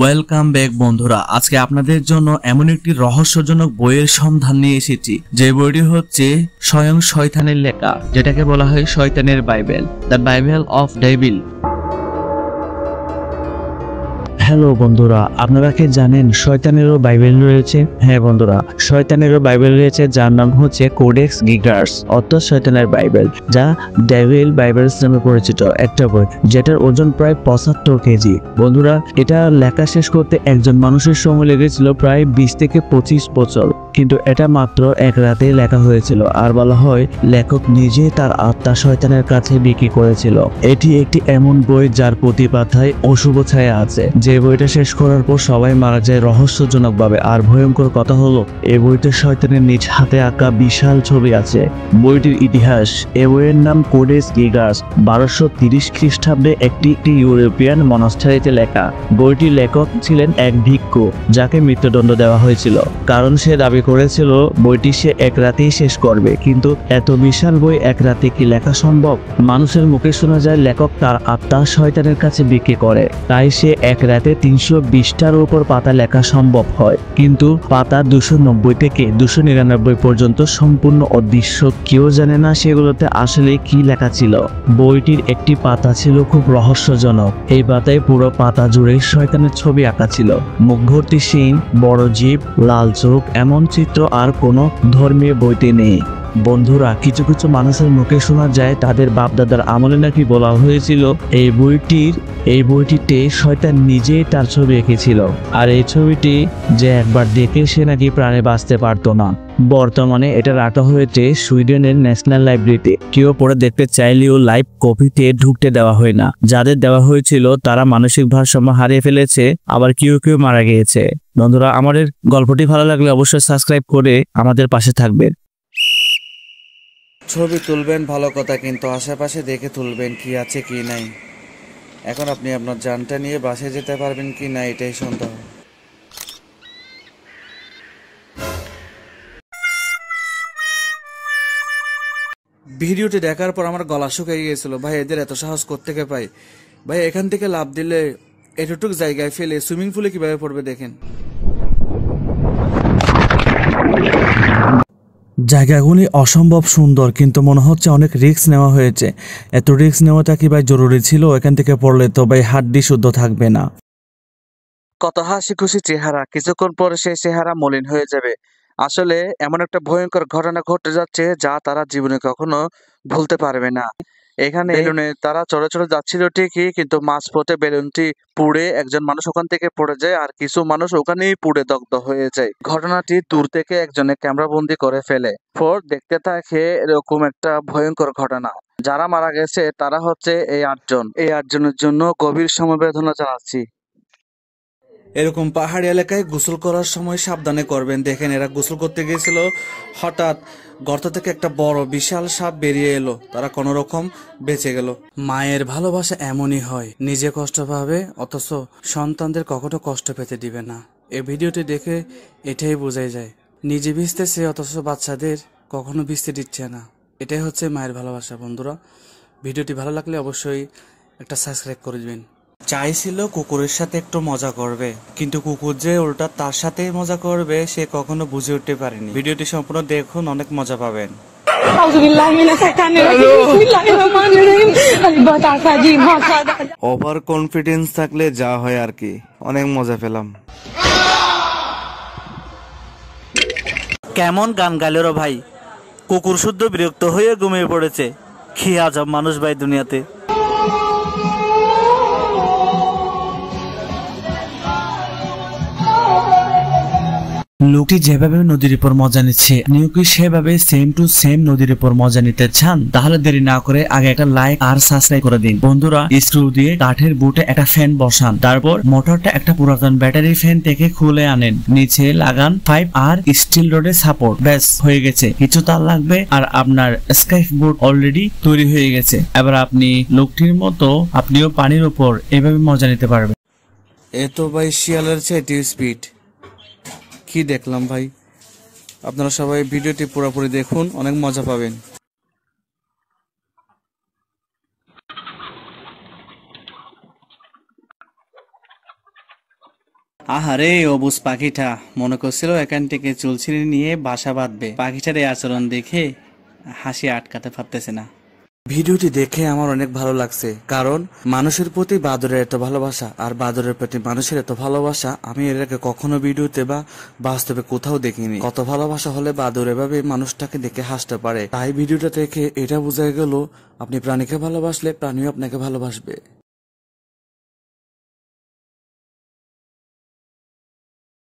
Welcome back বন্ধুরা। আজকে আপনাদের জন্য এমন একটি রহস্যজনক বইয়ের সন্ধান নিয়ে এসেছি, যে বইটি হচ্ছে স্বয়ং শয়তানের লেখা, যেটাকে বলা হয় শয়তানের Bible, the Bible of devil. Hello বন্ধুরা, আপনারা কি জানেন শয়তানেরও বাইবেল রয়েছে? হ্যাঁ বন্ধুরা, শয়তানেরও বাইবেল রয়েছে, যার নাম হচ্ছে কোডেক্স গিগার্স অর্থাৎ শয়তানের বাইবেল, যা ডেভিল বাইবেলস নামে পরিচিত একটা বই, যেটার ওজন প্রায় 75 কেজি। বন্ধুরা, এটা লেখা শেষ করতে একজন মানুষের সময় লেগেছিল প্রায় 20 থেকে 25 বছর, কিন্তু এটা মাত্র এক রাতে লেখা হয়েছিল। আর বলা হয় লেখক নিজে তার আত্মা শয়তানের কাছে বিক্রি করেছিল। এটি একটি এমন বই যার প্রতি পাতায় অশুভ ছায়া আছে। যে বইটা শেষ করার পর সবাই মারা যায় রহস্যজনকভাবে। আর ভয়ঙ্কর কথা হলো, এই বইতে শয়তানের নিজ হাতে আঁকা বিশাল ছবি আছে। বইটির ইতিহাস: এই বইয়ের নাম কোডেক্স গিগার্স, 1230 খ্রিস্টাব্দে একটি ইউরোপিয়ান মনাস্টারিতে লেখা। বইটির লেখক ছিলেন এক ভিক্ষু, যাকে মৃত্যুদণ্ড দেওয়া হয়েছিল, কারণ সে দাবি করেছিল বইটি সে এক রাতেই শেষ করবে। কিন্তু এত বিশাল বই এক রাতে কি লেখা সম্ভব? মানুষের মুখে শোনা যায় লেখক তার আত্মা শয়তানের কাছে বিক্রি করে, তাই সে এক রাতে 320টার উপর পাতা লেখা সম্ভব হয়। কিন্তু পাতা 290 থেকে 299 পর্যন্ত সম্পূর্ণ অদৃশ্য। কেউ জানে না সেগুলোতে আসলে কি লেখা ছিল। বইটির একটি পাতা ছিল খুব রহস্যজনক। এই পাতায় পুরো পাতা জুড়ে শয়তানের ছবি আঁকা ছিল। মুখ ভর্তি শিং, বড় জিভ, লাল চোখ, এমন চিত্র আর কোনো ধর্মীয় বইতে নেই। বন্ধুরা, কিছু কিছু মানুষের মুখে শোনা যায় তাদের বাপদাদার আমলে নাকি বলা হয়েছিল এই বইটিতে শয়তান নিজেই তার ছবি এঁকেছিল, আর এই ছবিটি যে একবার দেখে সে নাকি প্রাণে বাঁচতে পারতো না। বর্তমানে এটা রাখা হয়েছে সুইডেনের ন্যাশনাল লাইব্রেরিতে। কেউ পড়ে দেখতে চাইলেও লাইভ কপিতে ঢুকতে দেওয়া হয় না। যাদের দেওয়া হয়েছিল তারা মানসিক ভারসাম্য হারিয়ে ফেলেছে, আবার কেউ কেউ মারা গিয়েছে। বন্ধুরা, আমাদের গল্পটি ভালো লাগলে অবশ্যই সাবস্ক্রাইব করে আমাদের পাশে থাকবেন। ছবি তুলবেন ভালো কথা, কিন্তু আশেপাশে দেখে তুলবেন কি আছে কি নাই। এখন আপনি আপনার জানটা নিয়ে বাসে যেতে পারবেন কি না, এটাই সন্দেহ। ভিডিওটি দেখার পর আমার গলা শুকিয়ে গিয়েছিল। ভাই, এদের এত সাহস কোত্থেকে পাই? ভাই, এখান থেকে লাফ দিলে এতটুক জায়গায় ফেলে সুইমিং পুলে কিভাবে পড়বে দেখেন। জায়গাগুলি অসম্ভব সুন্দর, কিন্তু মনে হচ্ছে অনেক রিস্ক নেওয়া হয়েছে। এত রিস্ক নেওয়াটা কি ভাই জরুরি ছিল? এখান থেকে পড়লে তো ভাই হাড্ডি শুদ্ধ থাকবে না। কত হাসি খুশি চেহারা, কিছুক্ষণ পরে সেই চেহারা মলিন হয়ে যাবে। আসলে এমন একটা ভয়ঙ্কর ঘটনা ঘটে যাচ্ছে যা তারা জীবনে কখনো ভুলতে পারবে না। এখানে বেলুনে তারা চড়ে চড়ে যাচ্ছিল ঠিকই, কিন্তু মাঝপথে বেলুনটি পুড়ে একজন মানুষ ওখান থেকে পড়ে যায়, আর কিছু মানুষ ওখানেই পুড়ে দগ্ধ হয়ে যায়। ঘটনাটি দূর থেকে একজনে ক্যামেরা বন্দি করে ফেলে। পর দেখতে থাকে এরকম একটা ভয়ঙ্কর ঘটনা। যারা মারা গেছে তারা হচ্ছে এই 8জন। এই 8জনের জন্য গভীর সমবেদনা জানাচ্ছি। এরকম পাহাড়ি এলাকায় গোসল করার সময় সাবধানে করবেন। দেখেন, এরা গোসল করতে গিয়েছিল, হঠাৎ গর্ত থেকে একটা বড় বিশাল সাপ বেরিয়ে এলো, তারা কোনো রকম বেঁচে গেল। মায়ের ভালোবাসা এমনই হয়, নিজে কষ্ট পাবে অথচ সন্তানদের কখনো কষ্ট পেতে দিবে না। এই ভিডিওটি দেখে এটাই বোঝাই যায়, নিজে ভিজতেছে অথচ বাচ্চাদের কখনো ভিজতে দিচ্ছে না। এটাই হচ্ছে মায়ের ভালোবাসা। বন্ধুরা, ভিডিওটি ভালো লাগলে অবশ্যই একটা সাবস্ক্রাইব করে দিবেন। চাইছিল কুকুরের সাথে একটু মজা করবে, কিন্তু কুকুর যে উল্টা তার সাথেই মজা করবে সে কখনো বুঝে উঠতে পারেনি। ভিডিওটি সম্পূর্ণ দেখুন, অনেক মজা পাবেন। ওভার কনফিডেন্স থাকলে যা হয় আর কি, অনেক মজা পেলাম। কেমন গান গাইল রে ভাই, কুকুর শুদ্ধ বিরক্ত হয়ে ঘুমিয়ে পড়েছে। কি আজব মানুষ ভাই দুনিয়াতে। লোকটি যেভাবে নদীর উপর মজা নিচ্ছে, আপনিও কি সেভাবে সেম টু সেম নদীর উপর মজা নিতে চান? তাহলে দেরি না করে আগে একটা লাইক আর সাবস্ক্রাইব করে দিন। বন্ধুরা, স্ক্রু দিয়ে কাঠের বুটে একটা ফ্যান বসান, তারপর মোটরটা একটা পুরাতন ব্যাটারি ফ্যান থেকে খুলে আনেন, নিচে লাগান পাইপ আর স্টিল রডের সাপোর্ট। ব্যাস, হয়ে গেছে। কিছু তার লাগবে আর আপনার স্কাইফ বোট অলরেডি তৈরি হয়ে গেছে। এবার আপনি লোকটির মতো আপনিও পানির উপর এভাবে মজা নিতে পারবেন। এ তো ভাই শিয়ালের চাইতে স্পিড। কি দেখলাম ভাই? আপনারা সবাই ভিডিওটি পুরোপুরি দেখুন, অনেক মজা পাবেন। আহারে অবুজ পাখিটা মনে করছিল এখান থেকে চুলছিড়ি নিয়ে বাসা বাঁধবে। পাখিটার এই আচরণ দেখে হাসি আটকাতে পারতেছে না। ভিডিওটি দেখে আমার অনেক ভালো লাগছে, কারণ মানুষের প্রতি বাদরের এত ভালোবাসা আর বাদরের প্রতি মানুষের এত ভালোবাসা আমি এর আগে কখনো ভিডিওতে বা বাস্তবে কোথাও দেখিনি। কত ভালোবাসা হলে বাদর এভাবে মানুষটাকে দেখে হাসতে পারে। তাই ভিডিওটা দেখে এটা বোঝা গেল, আপনি প্রাণীকে ভালোবাসলে প্রাণীও আপনাকে ভালোবাসবে।